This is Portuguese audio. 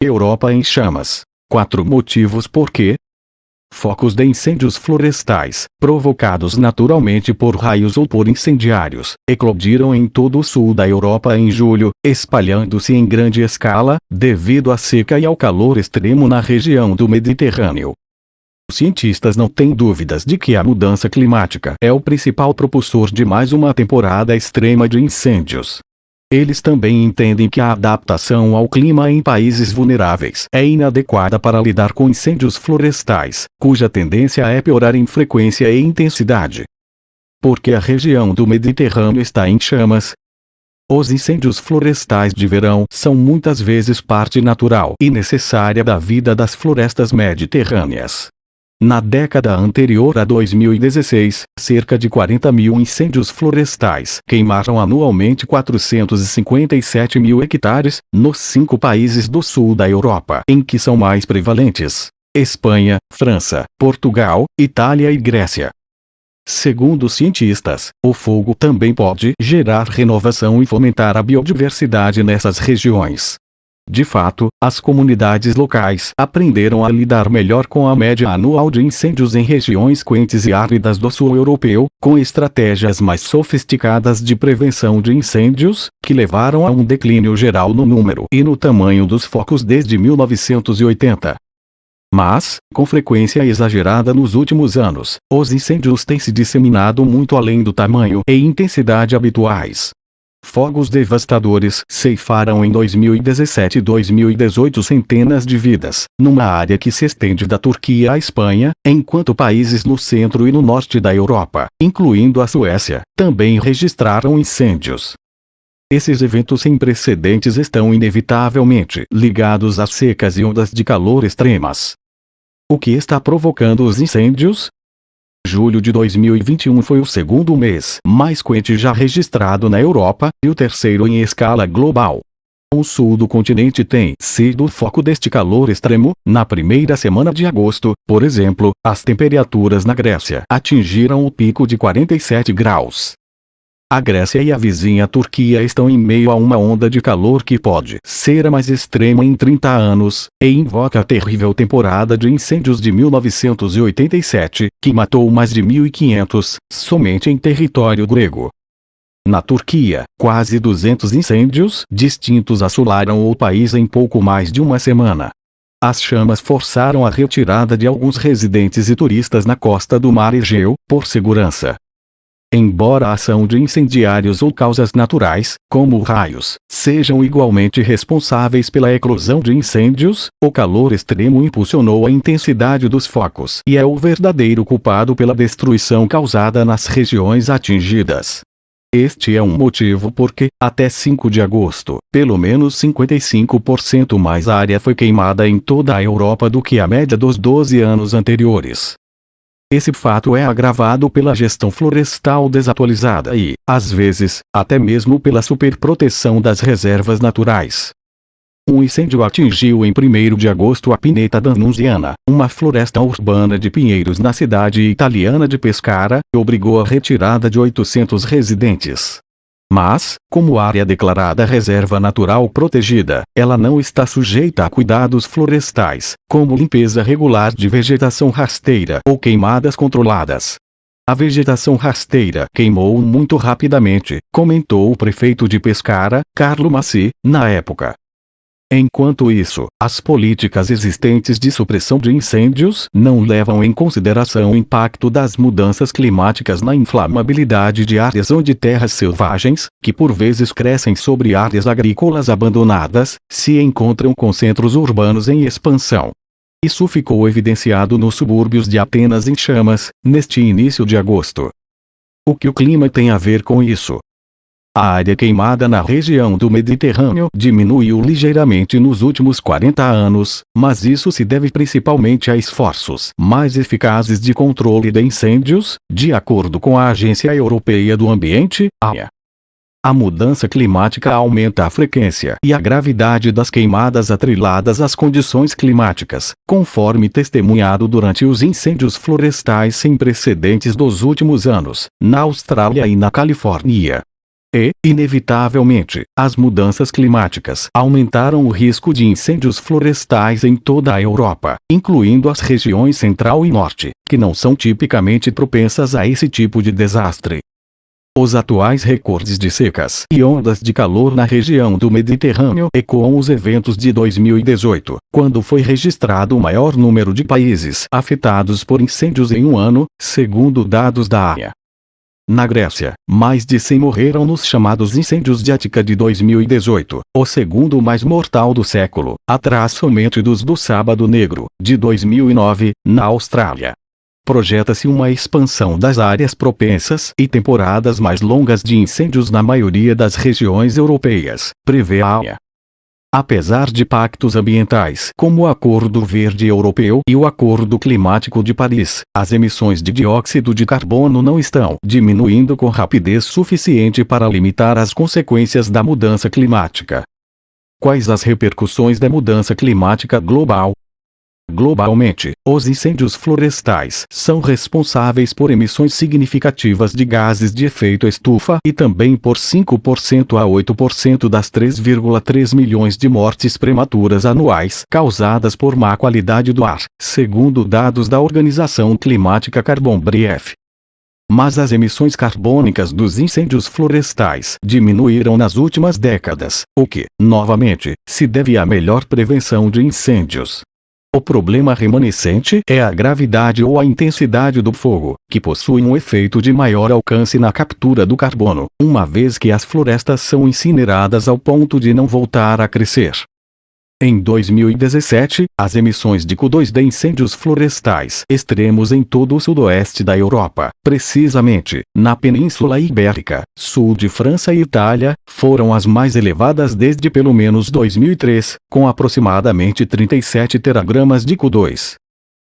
Europa em chamas. 4 motivos por que focos de incêndios florestais, provocados naturalmente por raios ou por incendiários, eclodiram em todo o sul da Europa em julho, espalhando-se em grande escala, devido à seca e ao calor extremo na região do Mediterrâneo. Os cientistas não têm dúvidas de que a mudança climática é o principal propulsor de mais uma temporada extrema de incêndios. Eles também entendem que a adaptação ao clima em países vulneráveis é inadequada para lidar com incêndios florestais, cuja tendência é piorar em frequência e intensidade. Porque a região do Mediterrâneo está em chamas. Os incêndios florestais de verão são muitas vezes parte natural e necessária da vida das florestas mediterrâneas. Na década anterior a 2016, cerca de 40 mil incêndios florestais queimaram anualmente 457 mil hectares, nos 5 países do sul da Europa em que são mais prevalentes: Espanha, França, Portugal, Itália e Grécia. Segundo os cientistas, o fogo também pode gerar renovação e fomentar a biodiversidade nessas regiões. De fato, as comunidades locais aprenderam a lidar melhor com a média anual de incêndios em regiões quentes e áridas do sul europeu, com estratégias mais sofisticadas de prevenção de incêndios, que levaram a um declínio geral no número e no tamanho dos focos desde 1980. Mas, com frequência exagerada nos últimos anos, os incêndios têm se disseminado muito além do tamanho e intensidade habituais. Fogos devastadores ceifaram em 2017 e 2018 centenas de vidas, numa área que se estende da Turquia à Espanha, enquanto países no centro e no norte da Europa, incluindo a Suécia, também registraram incêndios. Esses eventos sem precedentes estão inevitavelmente ligados às secas e ondas de calor extremas. O que está provocando os incêndios? Julho de 2021 foi o segundo mês mais quente já registrado na Europa, e o terceiro em escala global. O sul do continente tem sido o foco deste calor extremo. Na primeira semana de agosto, por exemplo, as temperaturas na Grécia atingiram o pico de 47 graus. A Grécia e a vizinha Turquia estão em meio a uma onda de calor que pode ser a mais extrema em 30 anos, e invoca a terrível temporada de incêndios de 1987, que matou mais de 1.500, somente em território grego. Na Turquia, quase 200 incêndios distintos assolaram o país em pouco mais de uma semana. As chamas forçaram a retirada de alguns residentes e turistas na costa do Mar Egeu, por segurança. Embora a ação de incendiários ou causas naturais, como raios, sejam igualmente responsáveis pela eclosão de incêndios, o calor extremo impulsionou a intensidade dos focos e é o verdadeiro culpado pela destruição causada nas regiões atingidas. Este é um motivo porque, até 5 de agosto, pelo menos 55% mais área foi queimada em toda a Europa do que a média dos 12 anos anteriores. Esse fato é agravado pela gestão florestal desatualizada e, às vezes, até mesmo pela superproteção das reservas naturais. Um incêndio atingiu em 1º de agosto a Pineta Danusiana, uma floresta urbana de pinheiros na cidade italiana de Pescara, e obrigou a retirada de 800 residentes. Mas, como área declarada reserva natural protegida, ela não está sujeita a cuidados florestais, como limpeza regular de vegetação rasteira ou queimadas controladas. A vegetação rasteira queimou muito rapidamente, comentou o prefeito de Pescara, Carlo Massi, na época. Enquanto isso, as políticas existentes de supressão de incêndios não levam em consideração o impacto das mudanças climáticas na inflamabilidade de áreas onde terras selvagens, que por vezes crescem sobre áreas agrícolas abandonadas, se encontram com centros urbanos em expansão. Isso ficou evidenciado nos subúrbios de Atenas em chamas, neste início de agosto. O que o clima tem a ver com isso? A área queimada na região do Mediterrâneo diminuiu ligeiramente nos últimos 40 anos, mas isso se deve principalmente a esforços mais eficazes de controle de incêndios, de acordo com a Agência Europeia do Ambiente, AEA. A mudança climática aumenta a frequência e a gravidade das queimadas atreladas às condições climáticas, conforme testemunhado durante os incêndios florestais sem precedentes dos últimos anos, na Austrália e na Califórnia. E, inevitavelmente, as mudanças climáticas aumentaram o risco de incêndios florestais em toda a Europa, incluindo as regiões central e norte, que não são tipicamente propensas a esse tipo de desastre. Os atuais recordes de secas e ondas de calor na região do Mediterrâneo ecoam os eventos de 2018, quando foi registrado o maior número de países afetados por incêndios em um ano, segundo dados da AIA. Na Grécia, mais de 100 morreram nos chamados incêndios de Ática de 2018, o segundo mais mortal do século, atrás somente dos do Sábado Negro, de 2009, na Austrália. Projeta-se uma expansão das áreas propensas e temporadas mais longas de incêndios na maioria das regiões europeias, prevê a AIA. Apesar de pactos ambientais como o Acordo Verde Europeu e o Acordo Climático de Paris, as emissões de dióxido de carbono não estão diminuindo com rapidez suficiente para limitar as consequências da mudança climática. Quais as repercussões da mudança climática global? Globalmente, os incêndios florestais são responsáveis por emissões significativas de gases de efeito estufa e também por 5% a 8% das 3,3 milhões de mortes prematuras anuais causadas por má qualidade do ar, segundo dados da Organização Climática Carbon Brief. Mas as emissões carbônicas dos incêndios florestais diminuíram nas últimas décadas, o que, novamente, se deve à melhor prevenção de incêndios. O problema remanescente é a gravidade ou a intensidade do fogo, que possui um efeito de maior alcance na captura do carbono, uma vez que as florestas são incineradas ao ponto de não voltar a crescer. Em 2017, as emissões de CO2 de incêndios florestais extremos em todo o sudoeste da Europa, precisamente, na Península Ibérica, sul de França e Itália, foram as mais elevadas desde pelo menos 2003, com aproximadamente 37 teragramas de CO2.